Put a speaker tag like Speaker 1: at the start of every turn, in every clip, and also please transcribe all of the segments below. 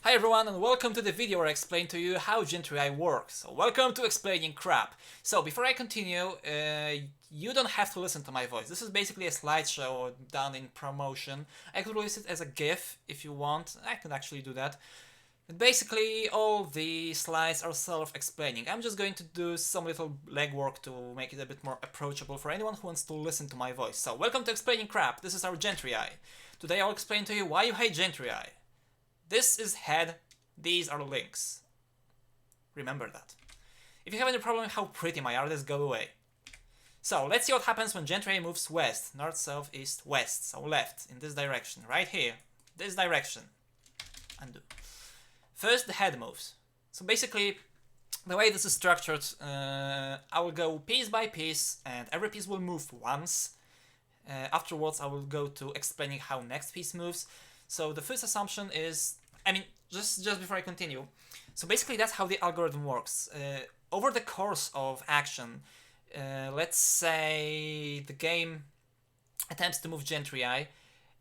Speaker 1: Hi everyone and welcome to the video where I explain to you how Gentryii works. So welcome to Explaining Crap. So before I continue, you don't have to listen to my voice. This is basically a slideshow done in promotion. I could release it as a GIF if you want. I can actually do that. But basically all the slides are self-explaining. I'm just going to do some little legwork to make it a bit more approachable for anyone who wants to listen to my voice. So welcome to Explaining Crap. This is our Gentryii. Today I'll explain to you why you hate Gentryii. This is head, these are links. Remember that. If you have any problem with how pretty my art is, go away. So, let's see what happens when Gentryii moves west. North, south, east, west. So left, in this direction. Right here. This direction. Undo. First, the head moves. So basically, the way this is structured, I will go piece by piece, and every piece will move once. Afterwards, I will go to explaining how next piece moves. So the first assumption is, just before I continue, so basically that's how the algorithm works. Over the course of action, let's say the game attempts to move Gentryii,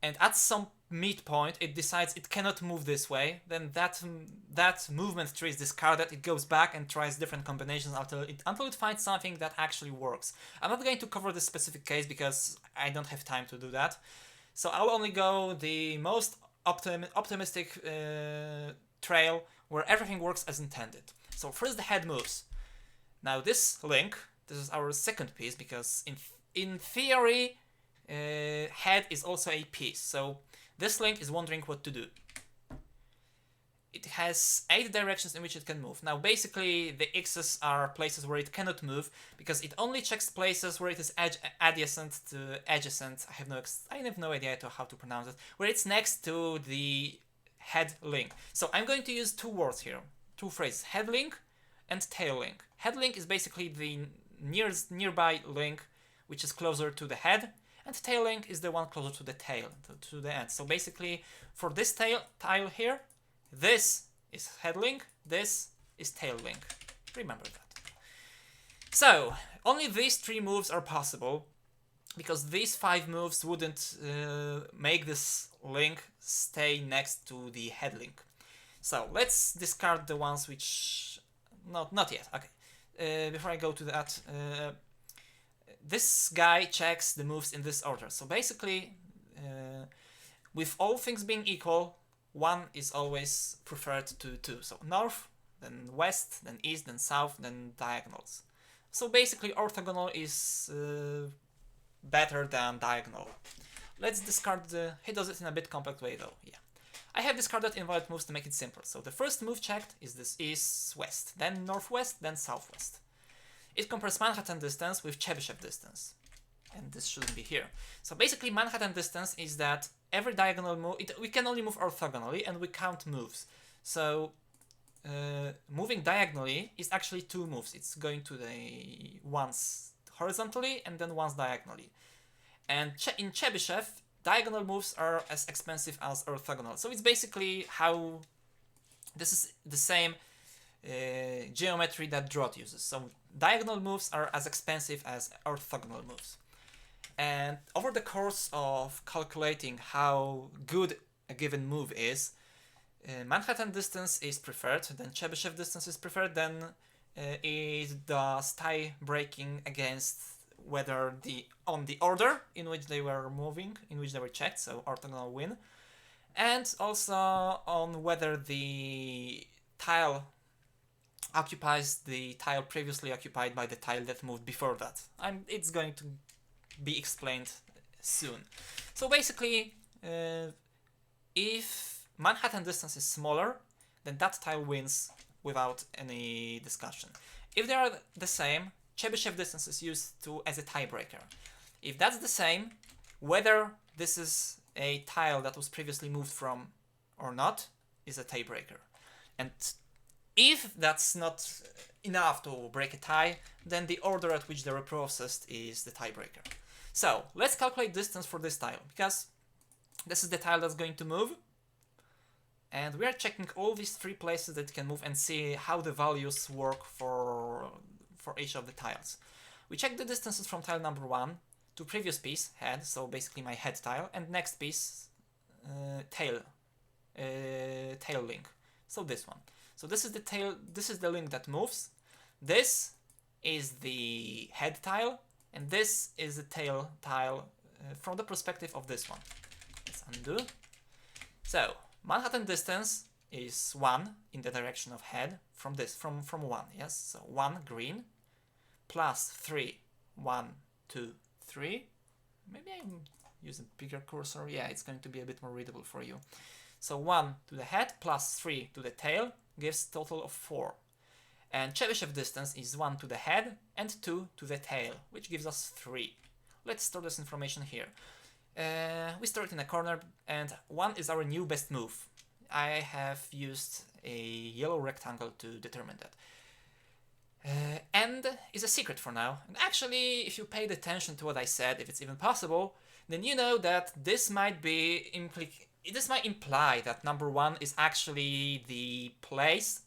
Speaker 1: and at some midpoint it decides it cannot move this way, then that movement tree is discarded, it goes back and tries different combinations until it finds something that actually works. I'm not going to cover this specific case because I don't have time to do that. So I'll only go the most optimistic trail where everything works as intended. So first the head moves. Now this link, this is our second piece because in theory head is also a piece. So this link is wondering what to do. It has 8 directions in which it can move. Now basically the X's are places where it cannot move because it only checks places where it is adjacent to adjacent. I have no idea how to pronounce it. Where it's next to the head link. So I'm going to use 2 words here, 2 phrases: head link and tail link. Head link is basically the nearby link which is closer to the head, and tail link is the one closer to the tail, to the end. So basically for this tile here, this is head link, this is tail link. Remember that. So, only these 3 moves are possible, because these 5 moves wouldn't make this link stay next to the head link. So, let's discard the ones which... Not yet, okay. Before I go to that, this guy checks the moves in this order. So basically, with all things being equal, 1 is always preferred to 2. So north, then west, then east, then south, then diagonals. So basically orthogonal is better than diagonal. Let's discard the... He does it in a bit complex way though, yeah. I have discarded invalid moves to make it simple. So the first move checked is this east, west, then northwest, then southwest. It compares Manhattan distance with Chebyshev distance. And this shouldn't be here. So basically Manhattan distance is that every diagonal move, we can only move orthogonally and we count moves. So moving diagonally is actually 2 moves. It's going to the once horizontally and then once diagonally. And in Chebyshev, diagonal moves are as expensive as orthogonal. So it's basically how this is the same geometry that Drott uses. So diagonal moves are as expensive as orthogonal moves. And over the course of calculating how good a given move is, Manhattan distance is preferred, then Chebyshev distance is preferred, then it does tie breaking against whether on the order in which they were moving, in which they were checked, so orthogonal win, and also on whether the tile occupies the tile previously occupied by the tile that moved before that. It's going to be explained soon. So basically, if Manhattan distance is smaller, then that tile wins without any discussion. If they are the same, Chebyshev distance is used as a tiebreaker. If that's the same, whether this is a tile that was previously moved from or not is a tiebreaker. And if that's not enough to break a tie, then the order at which they were processed is the tiebreaker. So, let's calculate distance for this tile, because this is the tile that's going to move, and we are checking all these 3 places that it can move and see how the values work for each of the tiles. We check the distances from tile number 1 to previous piece, head, so basically my head tile, and next piece, tail link. So this one. So this is the tail, this is the link that moves. This is the head tile, and this is the tail tile from the perspective of this one. Let's undo. So Manhattan distance is 1 in the direction of head from this, from 1, yes? So 1 green plus 3, 1, 2, 3. Maybe I'm using bigger cursor. Yeah, it's going to be a bit more readable for you. So 1 to the head plus 3 to the tail gives total of 4. And Chebyshev distance is 1 to the head and 2 to the tail, which gives us 3. Let's store this information here. We store it in a corner, and 1 is our new best move. I have used a yellow rectangle to determine that. And is a secret for now. And actually, if you paid attention to what I said, if it's even possible, then you know that this might imply that number 1 is actually the place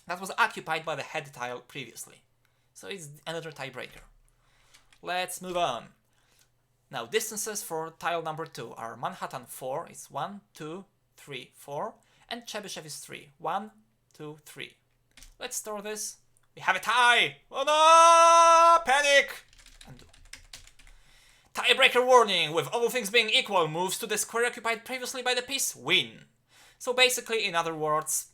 Speaker 1: that was occupied by the head tile previously. So it's another tiebreaker. Let's move on. Now, distances for tile number 2 are Manhattan 4, it's 1, 2, 3, 4, and Chebyshev is 3, 1, 2, 3. Let's store this. We have a tie! Oh no! Panic! Undo. Tiebreaker warning! With all things being equal, moves to the square occupied previously by the piece win. So basically, in other words,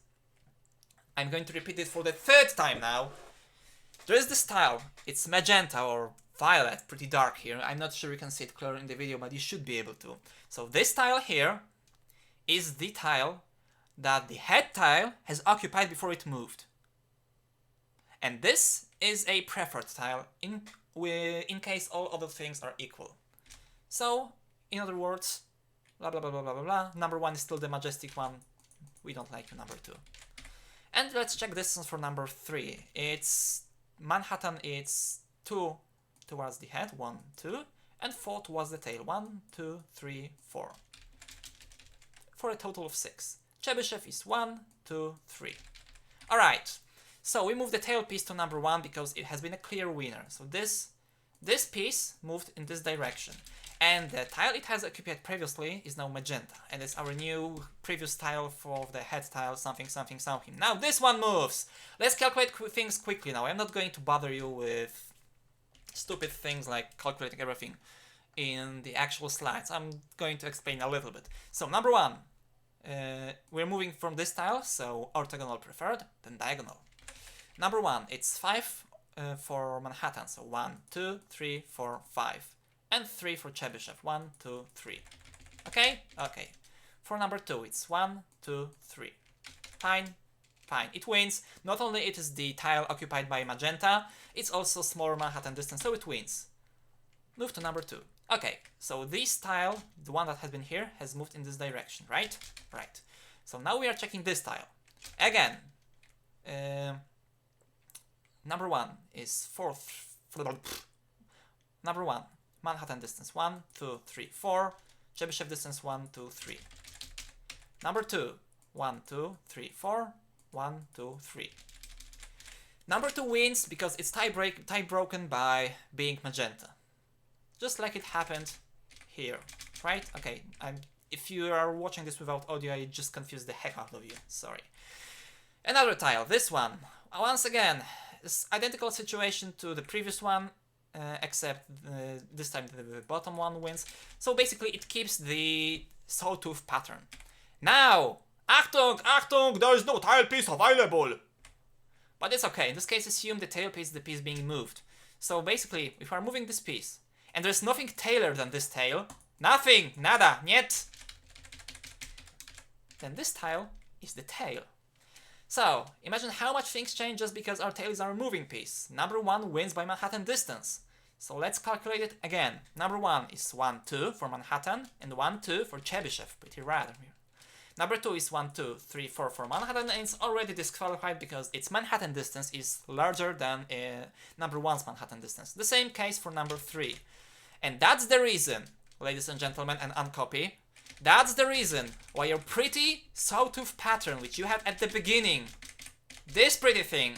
Speaker 1: I'm going to repeat it for the 3rd time now. There is this tile. It's magenta or violet, pretty dark here. I'm not sure you can see it clearly in the video, but you should be able to. So this tile here is the tile that the head tile has occupied before it moved. And this is a preferred tile in case all other things are equal. So, in other words, blah blah blah blah blah blah blah. Number 1 is still the majestic one. We don't like you, number 2. And let's check distance for number 3. It's Manhattan, it's 2 towards the head, 1, 2, and 4 towards the tail, 1, 2, 3, 4. For a total of 6. Chebyshev is 1, 2, 3. Alright, so we move the tail piece to number 1 because it has been a clear winner. So this piece moved in this direction. And the tile it has occupied previously is now magenta. And it's our new previous tile for the head tile, something, something, something. Now this one moves! Let's calculate things quickly now. I'm not going to bother you with stupid things like calculating everything in the actual slides. I'm going to explain a little bit. So number 1, we're moving from this tile, so orthogonal preferred, then diagonal. Number 1, it's 5 for Manhattan, so 1, 2, 3, 4, 5. And 3 for Chebyshev, 1, 2, 3. Okay? Okay. For number 2, it's 1, 2, 3. Fine. Fine. It wins. Not only it is the tile occupied by magenta, it's also smaller Manhattan distance, so it wins. Move to number 2. Okay, so this tile, the one that has been here, has moved in this direction, right? Right. So now we are checking this tile. Again, number 1 is number 1, Manhattan distance 1, 2, 3, 4. Chebyshev distance 1, 2, 3. Number 2, 1, 2, 3, 4. 1, 2, 3. Number 2 wins because it's tie broken by being magenta. Just like it happened here, right? Okay, if you are watching this without audio, I just confused the heck out of you, sorry. Another tile, this one. Once again, it's identical situation to the previous one, except this time the bottom one wins. So basically it keeps the sawtooth pattern. Now, Achtung, Achtung, there is no tile piece available! But it's okay, in this case assume the tail piece is the piece being moved. So basically, if we are moving this piece, and there's nothing tailer than this tail, nothing, nada, niet, then this tile is the tail. So, imagine how much things change just because our tail is our moving piece. Number 1 wins by Manhattan distance. So let's calculate it again. Number 1 is 1, 2 for Manhattan, and 1, 2 for Chebyshev, pretty rare here. Number 2 is 1, 2, 3, 4 for Manhattan, and it's already disqualified because its Manhattan distance is larger than number 1's Manhattan distance. The same case for number 3. And that's the reason, ladies and gentlemen, and uncopy, that's the reason why your pretty sawtooth pattern, which you had at the beginning, this pretty thing,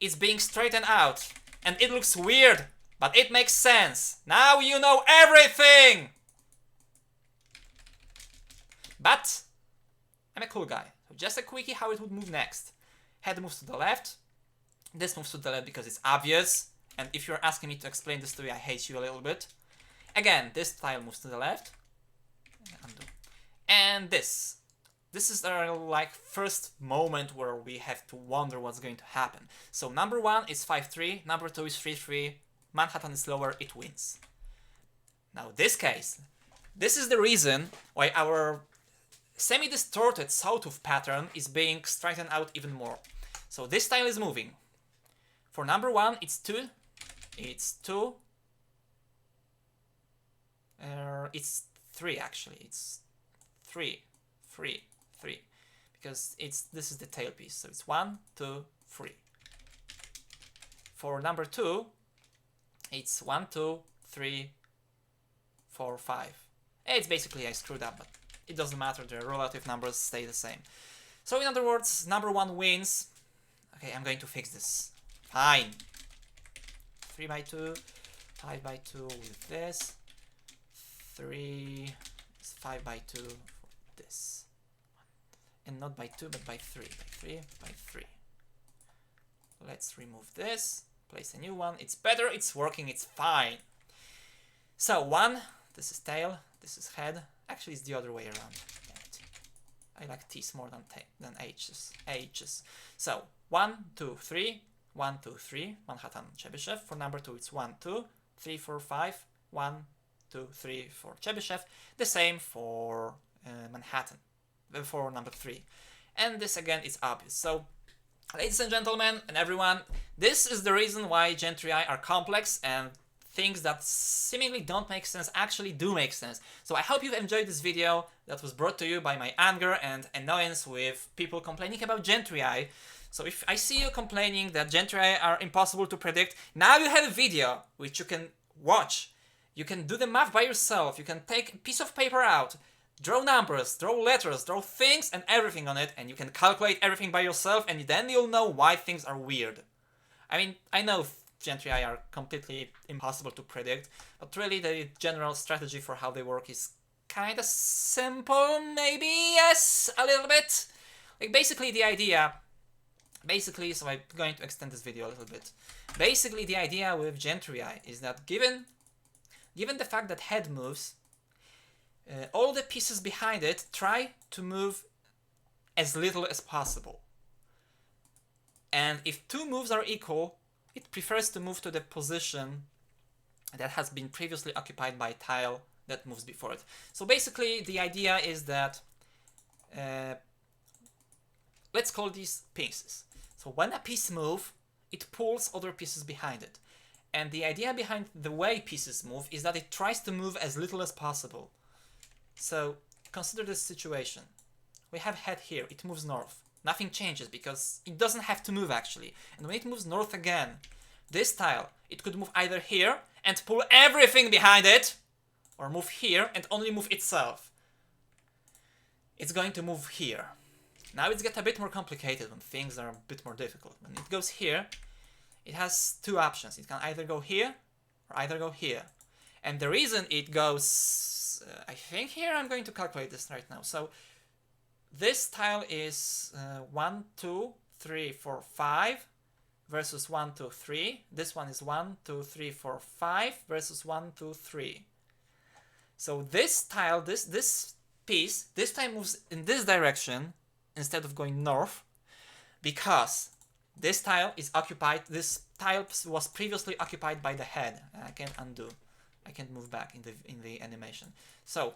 Speaker 1: is being straightened out. And it looks weird, but it makes sense. Now you know everything! But I'm a cool guy. So just a quickie how it would move next. Head moves to the left. This moves to the left because it's obvious. And if you're asking me to explain this to you, I hate you a little bit. Again, this tile moves to the left. Undo. And this. This is our like first moment where we have to wonder what's going to happen. So number 1 is 5-3, number 2 is 3-3. Manhattan is lower, it wins. Now this case, this is the reason why our semi-distorted sawtooth pattern is being straightened out even more. So this tile is moving. For number 1, it's 2. It's 2. It's 3 actually. It's 3, 3, 3. Because this is the tailpiece. So it's 1, 2, 3. For number 2, it's 1, 2, 3, 4, 5. It's basically I screwed up, but it doesn't matter. The relative numbers stay the same. So in other words, number 1 wins. Okay, I'm going to fix this. Fine. 3 by 2, 5 by 2 with this. 3 is 5 by 2 for this. And not by 2, but by 3. By 3, by 3. Let's remove this. Place a new one. It's better, it's working, it's fine. So 1, this is tail, this is head. Actually, it's the other way around. I like T's more than H's. So 1, 2, 3. 1, 2, 3. Manhattan, Jeebus. For number 2, it's 1, 2, 3, 4, 5. 1, 2, 3 for Jeebus. The same for Manhattan. For number 3. And this again is obvious. So, ladies and gentlemen, and everyone, this is the reason why Gentryii are complex and things that seemingly don't make sense actually do make sense. So I hope you've enjoyed this video that was brought to you by my anger and annoyance with people complaining about Gentryii. So if I see you complaining that Gentryii are impossible to predict, now you have a video which you can watch. You can do the math by yourself. You can take a piece of paper out, draw numbers, draw letters, draw things and everything on it, and you can calculate everything by yourself, and then you'll know why things are weird. I mean, I know Gentryii are completely impossible to predict, but really the general strategy for how they work is kinda simple, maybe, yes, a little bit. Like basically the idea, so I'm going to extend this video a little bit. Basically the idea with Gentryii is that given the fact that head moves, all the pieces behind it try to move as little as possible. And if 2 moves are equal, it prefers to move to the position that has been previously occupied by a tile that moves before it. So basically the idea is that, let's call these pieces. So when a piece moves, it pulls other pieces behind it. And the idea behind the way pieces move is that it tries to move as little as possible. So consider this situation. We have head here, it moves north. Nothing changes because it doesn't have to move actually. And when it moves north again, this tile, it could move either here and pull everything behind it, or move here and only move itself. It's going to move here. Now it's get a bit more complicated when things are a bit more difficult. When it goes here, it has 2 options. It can either go here or either go here. And the reason it goes, I think here, I'm going to calculate this right now. So this tile is 1, 2, 3, 4, 5 versus 1, 2, 3. This one is 1, 2, 3, 4, 5 versus 1, 2, 3. So this tile, this piece, this time moves in this direction instead of going north, because this tile is occupied, this tile was previously occupied by the head. I can undo. I can't move back in the animation. So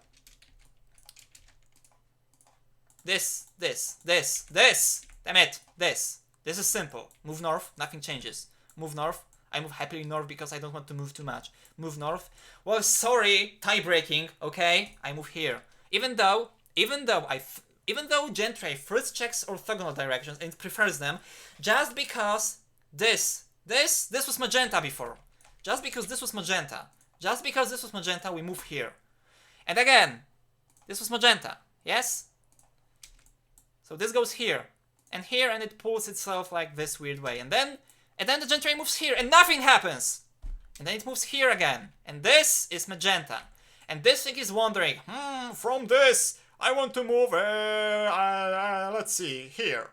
Speaker 1: this, damn it, this is simple. Move north, nothing changes. Move north, I move happily north because I don't want to move too much. Move north, well, sorry, tie breaking, okay, I move here. Even though Gentryii first checks orthogonal directions and prefers them, just because this was magenta before. Just because this was magenta, we move here. And again, this was magenta, yes? So this goes here, and it pulls itself like this weird way. And then the Gentryii moves here, and nothing happens. And then it moves here again, and this is magenta. And this thing is wondering, from this,
Speaker 2: I want to move, let's see, here.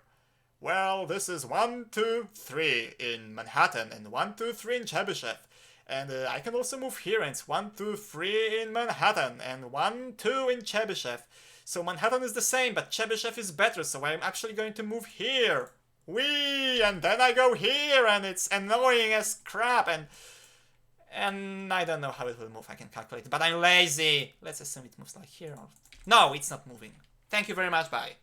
Speaker 2: Well, this is 1, 2, 3 in Manhattan and 1, 2, 3 in Chebyshev. And I can also move here, and it's 1, 2, 3 in Manhattan and 1, 2 in Chebyshev. So Manhattan is the same, but Chebyshev is better, so I'm actually going to move here. Whee! And then I go here, and it's annoying as crap, and I don't know how it will move. I can calculate it, but I'm lazy. Let's assume it moves like here. No, it's not moving. Thank you very much, bye.